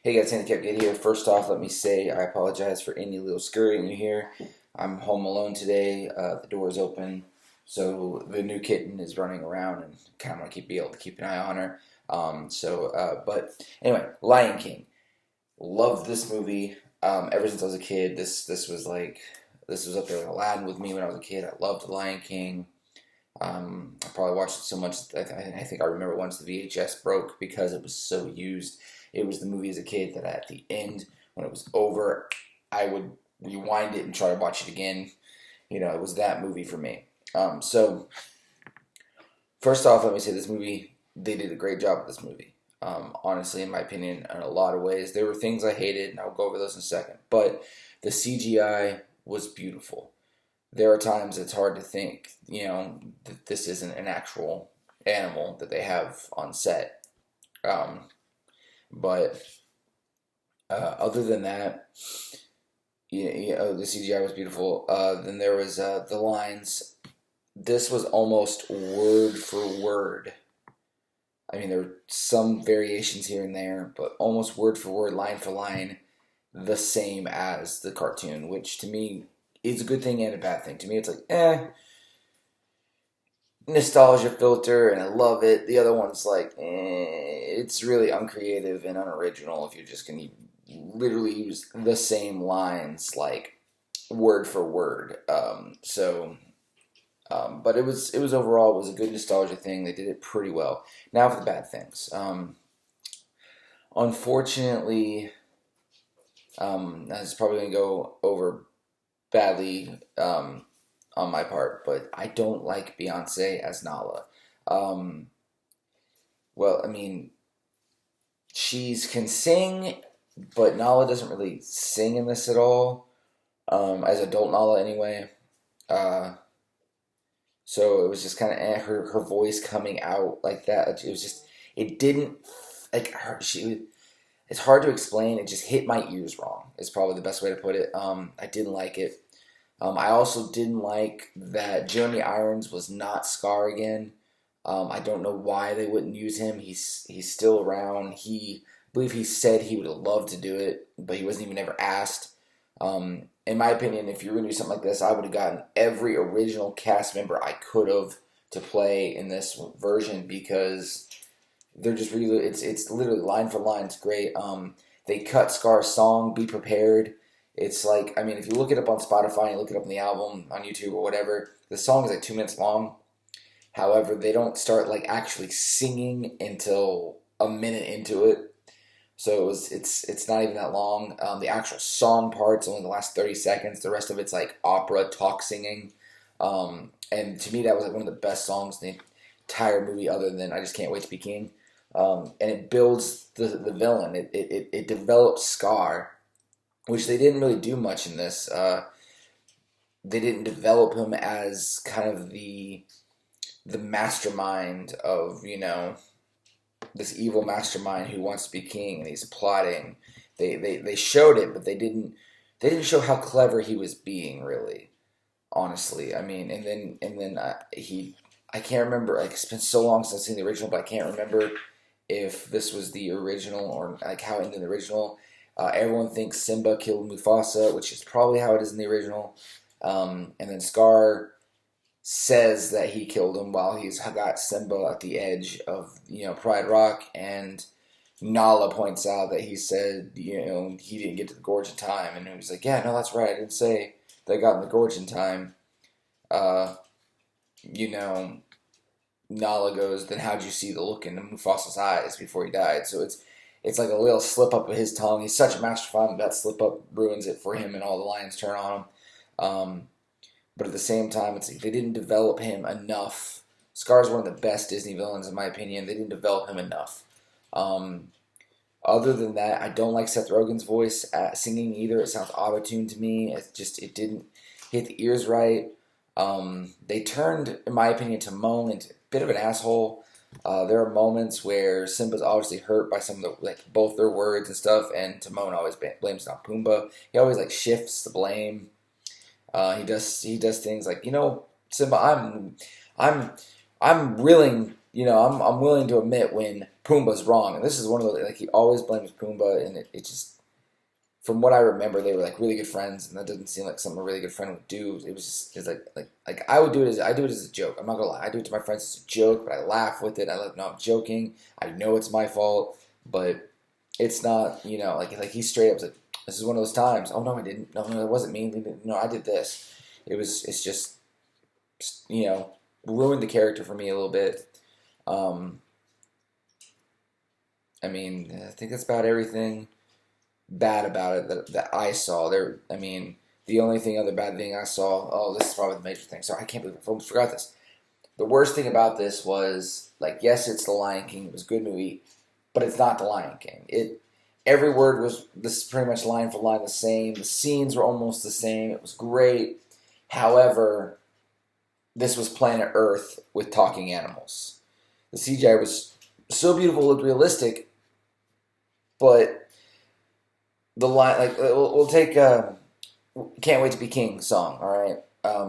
Hey guys, Handicap Get here. First off, let me say I apologize for any little scurrying you hear. I'm home alone today. The door is open, so the new kitten is running around and kind of want to be able to keep an eye on her. But anyway, Lion King. Loved this movie. Ever since I was a kid, this was up there with Aladdin with me when I was a kid. I loved The Lion King. I probably watched it so much. I think I remember once the VHS broke because it was so used. It was the movie as a kid that at the end, when it was over, I would rewind it and try to watch it again. It was that movie for me. So first off, let me say this movie. They did a great job with this movie. Honestly, in my opinion, in a lot of ways, there were things I hated, and I'll go over those in a second. But the CGI was beautiful. There are times it's hard to think, that this isn't an actual animal that they have on set. Um, but other than that, the CGI was beautiful. Then there was the lines. This was almost word for word. I mean, there were some variations here and there, but almost word for word, line for line, the same as the cartoon, which to me is a good thing and a bad thing. To me, it's like, nostalgia filter, and I love it. The other one's like, it's really uncreative and unoriginal if you're just going to literally use the same lines, like, word for word. But it was overall, it was a good nostalgia thing. They did it pretty well. Now for the bad things. Unfortunately, that's probably going to go over badly on my part, but I don't like Beyonce as Nala. Um, well, I mean, she's can sing, but Nala doesn't really sing in this at all. As adult Nala, anyway. Uh, so it was just kind of her voice coming out like that. It was just it didn't like her. It's hard to explain. It just hit my ears wrong. Is probably the best way to put it. I didn't like it. I also didn't like that Jeremy Irons was not Scar again. I don't know why they wouldn't use him. He's still around. I believe he said he would have loved to do it, but he wasn't even ever asked. In my opinion, if you were going to do something like this, I would have gotten every original cast member I could have to play in this version because they're just really it's literally line for line. It's great. They cut Scar's song "Be Prepared." It's like, I mean, if you look it up on Spotify and you look it up in the album on YouTube or whatever, the song is like 2 minutes long. However, they don't start like actually singing until a minute into it. So it's not even that long. The actual song part's only the last 30 seconds. The rest of it's like opera talk singing. And to me, that was like one of the best songs in the entire movie, other than I Just Can't Wait to Be King. And it builds the villain. It develops Scar, which they didn't really do much in this. They didn't develop him as kind of the mastermind of, this evil mastermind who wants to be king and he's plotting. They showed it, but they didn't show how clever he was being, really. Honestly, I mean, and then I can't remember. Like, it's been so long since I've seen the original, but I can't remember if this was the original or like how it ended in the original. Everyone thinks Simba killed Mufasa, which is probably how it is in the original. And then Scar says that he killed him while he's got Simba at the edge of, Pride Rock. And Nala points out that he said, he didn't get to the gorge in time. And he was like, yeah, no, that's right. I didn't say that I got in the gorge in time. You know, Nala goes, then how'd you see the look in Mufasa's eyes before he died? So it's like a little slip up of his tongue. He's such a master farmer that slip up ruins it for him, and all the lions turn on him. But at the same time, it's like they didn't develop him enough. Scar's one of the best Disney villains, in my opinion. They didn't develop him enough. Other than that, I don't like Seth Rogen's voice singing either. It sounds auto-tuned to me. It didn't hit the ears right. They turned, in my opinion, Timon into a bit of an asshole. There are moments where Simba's obviously hurt by some of both their words and stuff, and Timon always blames it on Pumbaa. He always shifts the blame. He does things like, Simba, I'm willing, I'm willing to admit when Pumbaa's wrong, and this is one of the, like, he always blames Pumbaa, and it just, from what I remember, they were like really good friends, and that doesn't seem like something a really good friend would do. It was just, it's like I would do it as, I do it as a joke. I'm not gonna lie, I do it to my friends as a joke, but I laugh with it. I let them know I'm joking. I know it's my fault, but it's not, like he straight up was like, this is one of those times. Oh no, I didn't. No, it wasn't me. No, I did this. It's just, ruined the character for me a little bit. Um, I mean, I think that's about everything bad about it that I saw. The only other bad thing I saw. Oh, this is probably the major thing. Sorry, I can't believe I almost forgot this. The worst thing about this was, like, yes, it's The Lion King. It was a good movie, but it's not The Lion King. Every word was this pretty much line for line the same. The scenes were almost the same. It was great. However, this was Planet Earth with talking animals. The CGI was so beautiful, looked realistic, but the line, like, we'll take "Can't Wait to Be King" song. All right,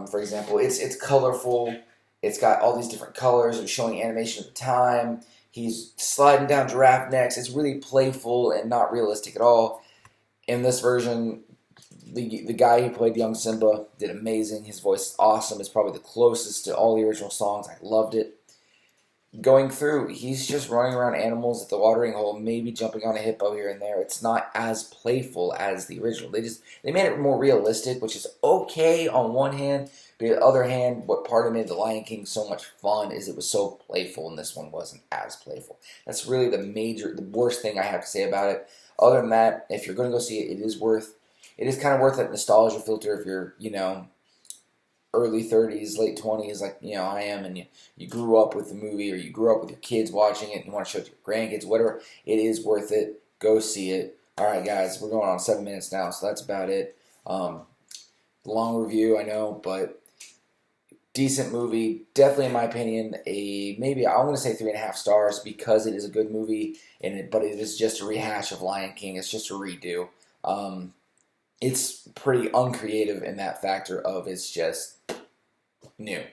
for example, it's colorful. It's got all these different colors. It's showing animation at the time. He's sliding down giraffe necks. It's really playful and not realistic at all. In this version, the guy who played young Simba did amazing. His voice is awesome. It's probably the closest to all the original songs. I loved it. Going through, he's just running around animals at the watering hole, maybe jumping on a hippo here and there. It's not as playful as the original. They made it more realistic, which is okay on one hand, but on the other hand, what part of made The Lion King so much fun is it was so playful, and this one wasn't as playful. That's really the worst thing I have to say about it. Other than that, if you're going to go see it, it is kind of worth that nostalgia filter if you're, early 30s, late 20s, like, I am, and you grew up with the movie, or you grew up with your kids watching it, and you want to show it to your grandkids, whatever, it is worth it. Go see it. All right, guys, we're going on 7 minutes now, so that's about it. Long review, I know, but decent movie. Definitely, in my opinion, maybe I want to say 3.5 stars because it is a good movie, but it is just a rehash of Lion King. It's just a redo. It's pretty uncreative in that factor of it's just new.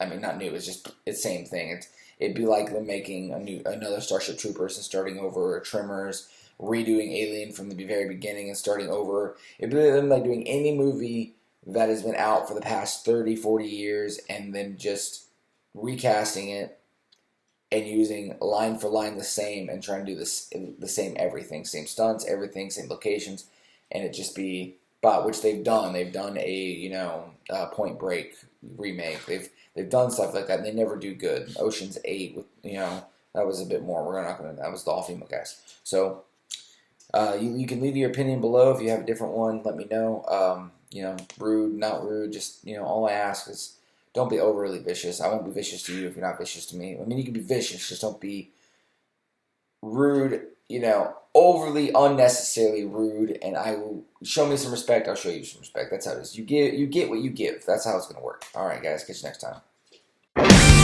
I mean, not new. It's the same thing. It'd be like them making another Starship Troopers and starting over, or Tremors, redoing Alien from the very beginning and starting over. It'd be them like doing any movie that has been out for the past 30, 40 years and then just recasting it and using line for line the same and trying to do the same everything, same stunts, everything, same locations, and it just be, but which they've done. They've done Point Break remake. They've done stuff like that, and they never do good. Ocean's 8 with that was a bit more. That was the all female cast. So you can leave your opinion below if you have a different one. Let me know. Rude, not rude. Just all I ask is don't be overly vicious. I won't be vicious to you if you're not vicious to me. I mean, you can be vicious, just don't be rude. Overly unnecessarily rude, and I will show me some respect. I'll show you some respect. That's how it is. You get what you give. That's how it's gonna work. All right, guys. Catch you next time.